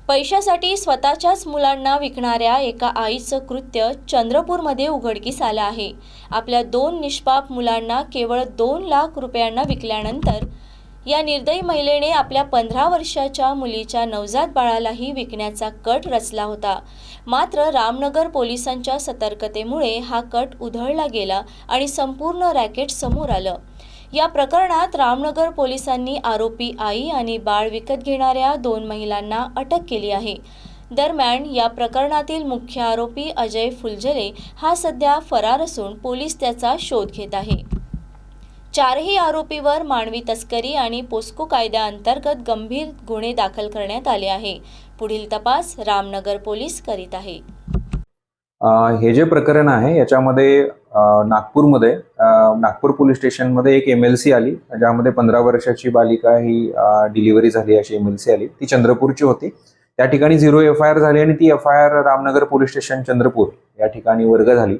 पैशासाठी स्वतःच्याच मुलांना विकणाऱ्या एका आईचं कृत्य चंद्रपूरमध्ये उघडकीस आलं आहे। आपल्या 2 निष्पाप मुलांना केवळ 2 लाख रुपयांना विकल्यानंतर या निर्दयी महिलेने आपल्या 15 वर्षाच्या मुलीच्या नवजात बाळालाही विकण्याचा कट रचला होता। मात्र रामनगर पोलिसांच्या सतर्कतेमुळे हा कट उधळला गेला आणि संपूर्ण रॅकेट समोर आलं। या प्रकरणात रामनगर पोलिसांनी आरोपी आई आणि बाळ विकत घेणाऱ्या 2 महिलांना अटक केली आहे। दरम्यान या प्रकरणातील मुख्य आरोपी अजय फुलझले हा सध्या फरार असून पोलीस त्याचा शोध घेत आहे। 4ही आरोपीवर मानवी तस्करी आणि पोस्को कायद्याअंतर्गत गंभीर गुन्हे दाखल करण्यात आले आहे। पुढील तपास रामनगर पोलीस करीत आहे। हे जे प्रकरण आहे याच्यामध्ये नागपूरमध्ये नागपूर पोलीस स्टेशनमध्ये एक MLC आली, ज्यामध्ये 15 वर्षाची बालिका ही डिलिव्हरी झाली अशी MLC आली। ती चंद्रपूरची होती। त्या ठिकाणी 0 FIR झाली आणि ती FIR Ramnagar police station Chandrapur या ठिकाणी वर्ग झाली।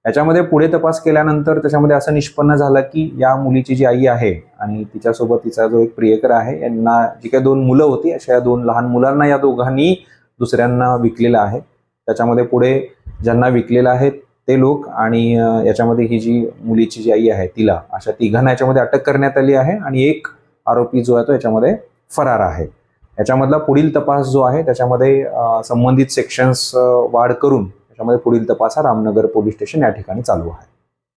याच्यामध्ये पुढे तपास केल्यानंतर त्याच्यामध्ये असं निष्पन्न झालं की या मुलीची जी आई आहे आणि तिच्यासोबत तिचा जो एक प्रियकर आहे, यांना जी काही 2 मुलं होती, अशा 2 लहान मुलांना या दोघांनी दुसऱ्यांना विकलेलं आहे। त्याच्यामध्ये पुढे ज्यांना विकलेलं आहे ते लोक आणि याच्यामध्ये ही जी मुलीची जी आई आहे तिला, अशा तिघांना याच्यामध्ये अटक करण्यात आली आहे आणि एक आरोपी जो आहे तो याच्यामध्ये फरार आहे। याच्यामधला पुढील तपास जो आहे त्याच्यामध्ये संबंधित सेक्शन्स वाढ करून त्याच्यामध्ये पुढील तपास हा रामनगर पोलीस स्टेशन या ठिकाणी चालू आहे।